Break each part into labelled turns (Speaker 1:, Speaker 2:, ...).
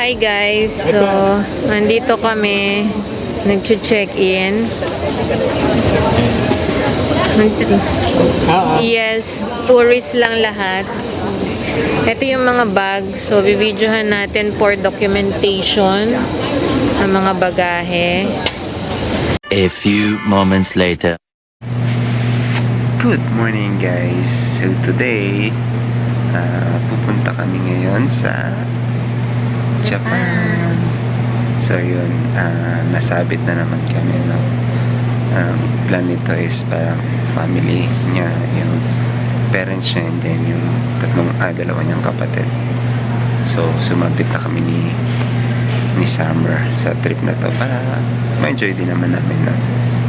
Speaker 1: Hi guys, so nandito kami nag-check-in. Yes, tourist lang lahat. Ito yung mga bag, so bibidyohan natin for documentation ang mga bagahe.
Speaker 2: A few moments later.
Speaker 3: Good morning guys. So today, pupunta kami ngayon sa Japan. So yun, nasabit na naman kami, no? Plan nito is parang family niya, yung parents niya, and then yung dalawa niyang kapatid. So sumabit na kami ni Summer sa trip na to para ma-enjoy din naman namin, no?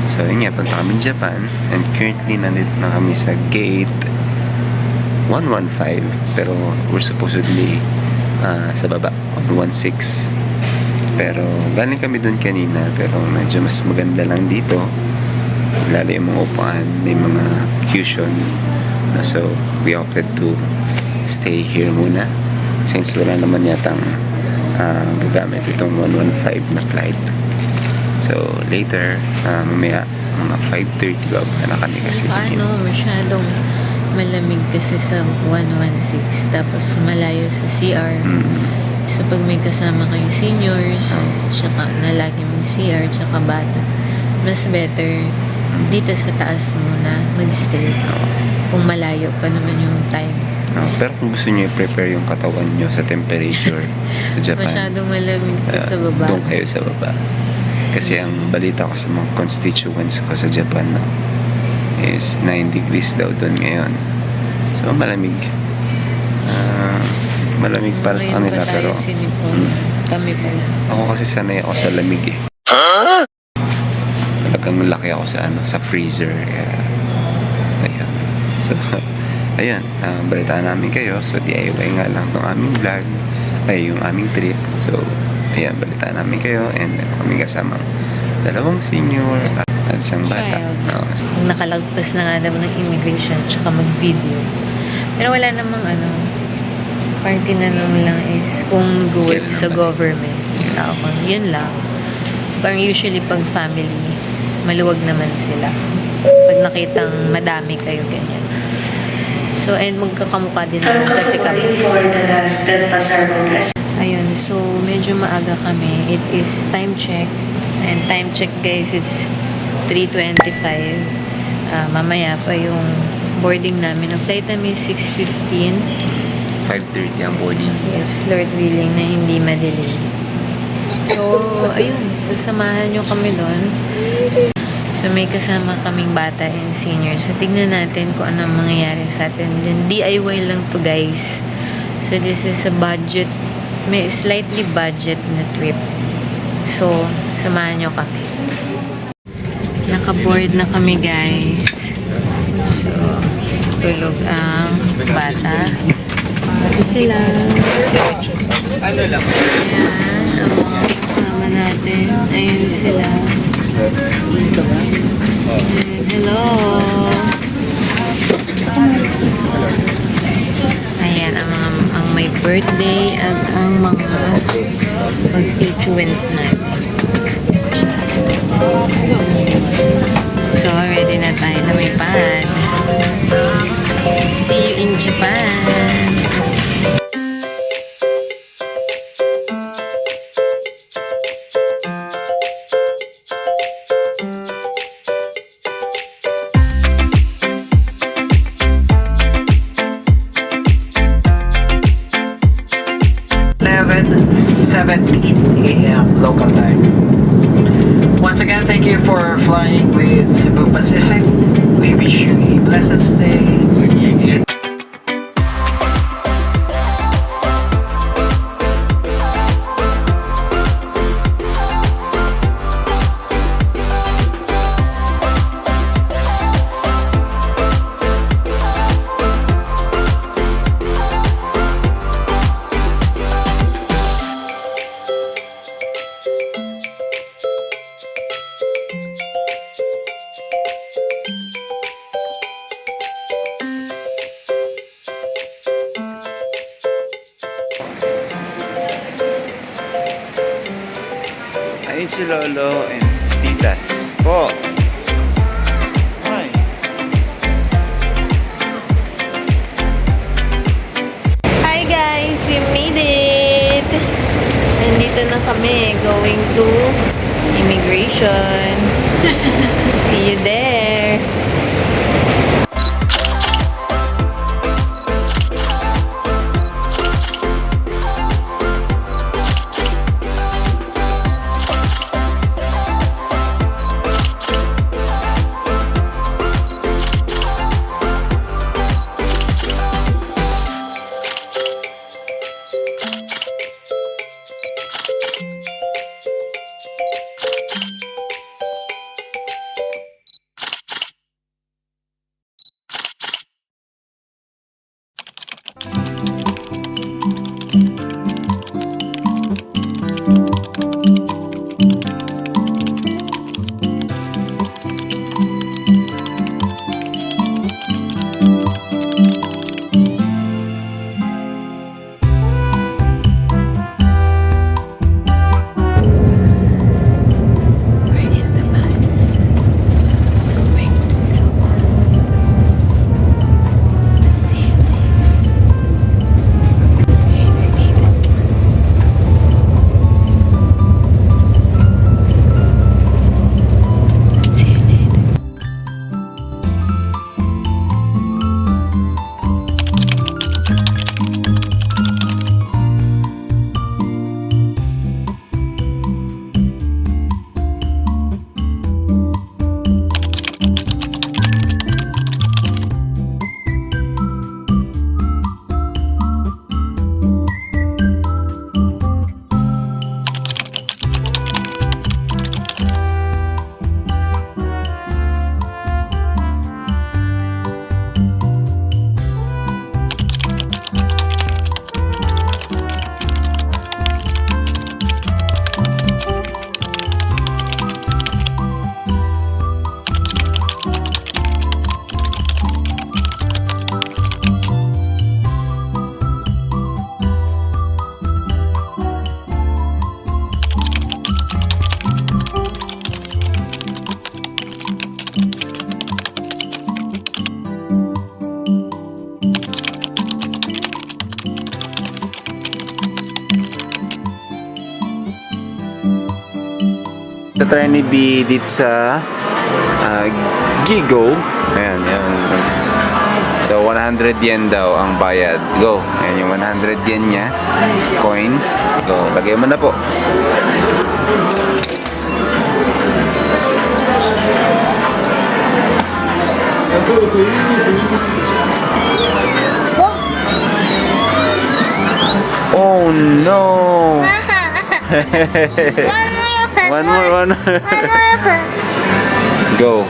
Speaker 3: So yun nga, punta kami Japan, and currently nandito na kami sa gate 115, pero we're supposedly sa baba 116. Pero galing kami dun kanina, pero medyo mas maganda lang dito, lalo yung mga upuan, may mga cushion. So we opted to stay here muna since wala naman yatang gagamit itong 115 na flight. So later, mamaya mga 5:30 bababa na kami kasi
Speaker 1: Paano? Masyadong malamig kasi sa 116, tapos malayo sa CR. So pag may kasama kayong seniors, tsaka na lagi mag-CR, tsaka bata, mas better dito sa taas muna mag-stay. Kung malayo pa naman yung time.
Speaker 3: Pero kung gusto niyo i-prepare yung katawan niyo sa temperature sa Japan,
Speaker 1: Masyadong malamig pa sa baba.
Speaker 3: doon kayo sa baba. Kasi ang balita ko sa mga constituents ko sa Japan, no, is 9 degrees daw doon ngayon. So malamig. Malamig para sa kanila, pero
Speaker 1: kami pala.
Speaker 3: ako kasi sanay ako sa lamig eh. Talagang laki ako sa freezer. Ayan. So ayan, balitaan namin kayo. So DIY nga lang itong aming vlog, yung aming trip. So ayan, balitaan namin kayo, and meron kami kasamang dalawang senior at isang bata.
Speaker 1: Nakalagpas na nga daw ng immigration tsaka mag-video. Pero wala namang party na naman lang is kung nag-work sa government. Yun lang. Parang usually pag family, maluwag naman sila. Pag nakitang madami kayo, ganyan. So, and magkakamukha din naman kasi kami. Ayun, so medyo maaga kami. It is time check. And time check guys, it's 3:25. Mamaya pa yung boarding namin. Ang flight namin is 6:15.
Speaker 3: 5:30 ang boarding.
Speaker 1: Yes, Lord willing na hindi madelay. So, ayun. Sasamahan nyo kami doon. So, may kasama kaming bata and senior. So, tignan natin kung anong mangyayari sa atin. Then, DIY lang to guys. So, this is a budget. May slightly budget na trip. So, samahan nyo kami. Naka-board na kami guys. So, tulog ang bata. Ito sila. Ayan, ang mga kasama natin. Ayan sila. Ayan, hello. Ayan, ang may birthday at ang mga constituents natin. So, ready na tayo na may pad. See you in Japan.
Speaker 4: AM local time. Once again, thank you for flying with Cebu Pacific. We wish you a blessed stay.
Speaker 3: si Lolo and Titas po. Hi.
Speaker 1: Hi guys! We made it! Nandito na kami. Going to immigration. See you there!
Speaker 3: Try ni B dito sa Gigo. Ayan, yan. So, 100 yen daw ang bayad. Go. Ayan yung 100 yen niya. Coins. Go. Lagay mo na po. Oh no! One more. Go.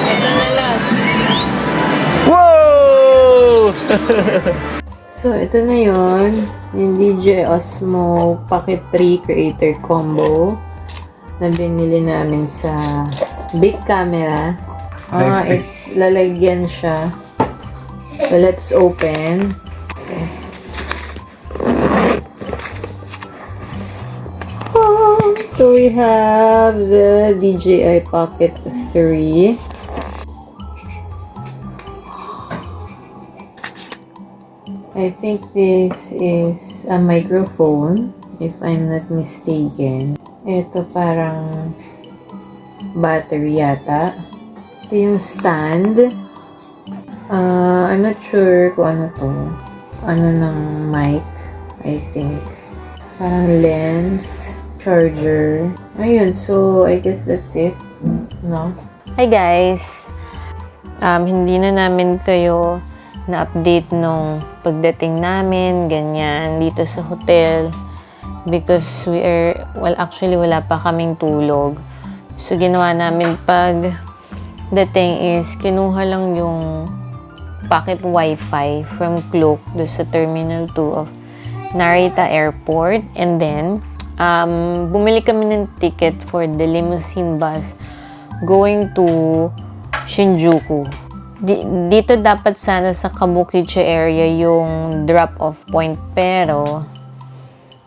Speaker 1: Ito na last.
Speaker 3: Whoa!
Speaker 1: So, ito na yon yung DJ Osmo Pocket 3 Creator Combo na binili namin sa big camera. It's lalagyan siya. So, let's open. Okay. So, we have the DJI Pocket 3. I think this is a microphone, if I'm not mistaken. Ito parang battery yata. Ito yung stand. I'm not sure kung ano to. Ano ng mic, I think. Parang lens, charger. Ayun, so I guess that's it. No? Hi guys! Hindi na namin kayo na-update nung pagdating namin, ganyan, dito sa hotel. Because actually wala pa kaming tulog. So, ginawa namin pag dating is, kinuha lang yung pocket wifi from Cloak do sa Terminal 2 of Narita Airport. And then, bumili kami ng ticket for the limousine bus going to Shinjuku. Dito dapat sana sa Kabukicho area yung drop-off point, pero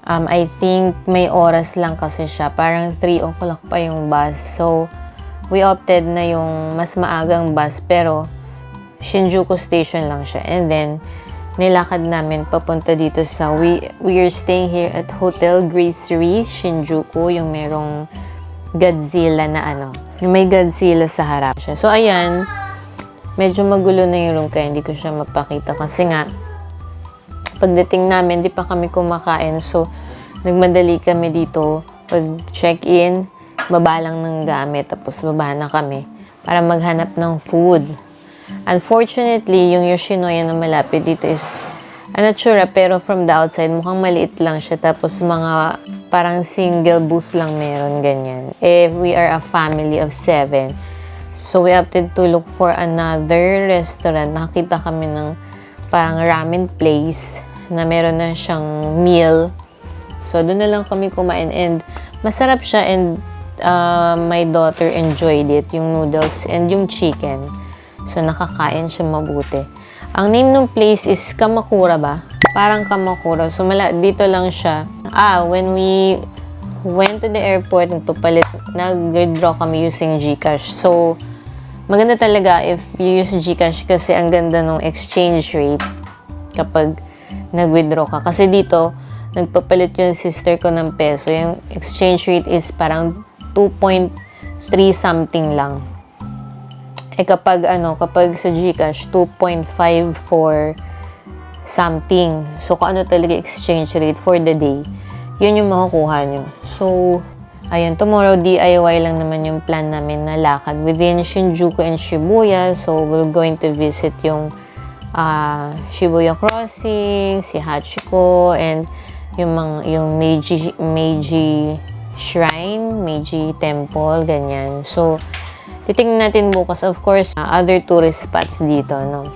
Speaker 1: I think may oras lang kasi siya. Parang 3 o'clock pa yung bus. So, we opted na yung mas maagang bus, pero Shinjuku station lang siya. And then, nilakad namin papunta dito sa, we are staying here at Hotel Gracery, Shinjuku, yung merong Godzilla na yung may Godzilla sa harap siya. So, ayan, medyo magulo na yung room kaya hindi ko siya mapakita kasi nga, pagdating namin, di pa kami kumakain. So, nagmadali kami dito. Pag check-in, baba lang ng gamit. Tapos, baba na kami para maghanap ng food. Unfortunately, yung Yoshinoya na malapit dito is, tsura, pero from the outside, mukhang maliit lang siya. Tapos, mga parang single booth lang meron, ganyan. If we are a family of 7. So, we opted to look for another restaurant. Nakakita kami ng parang ramen place na meron na siyang meal. So, doon na lang kami kumain and masarap siya and my daughter enjoyed it, yung noodles and yung chicken. So, nakakain siya mabuti. Ang name ng place is Kamakura ba? Parang Kamakura. So, dito lang siya. When we went to the airport, nag-withdraw kami using GCash. So, maganda talaga if you use GCash kasi ang ganda ng exchange rate kapag nag-withdraw ka. Kasi dito, nagpapalit yung sister ko ng peso. Yung exchange rate is parang 2.3 something lang. Kapag sa GCash, 2.54 something. So, kung ano talaga exchange rate for the day, yun yung makukuha nyo. So, ayun, tomorrow DIY lang naman yung plan namin na lakad within Shinjuku and Shibuya. So, we're going to visit yung Shibuya Crossing, si Hachiko, and yung Meiji Shrine, Meiji Temple, ganyan. So, titingnan natin bukas, of course, other tourist spots dito, no?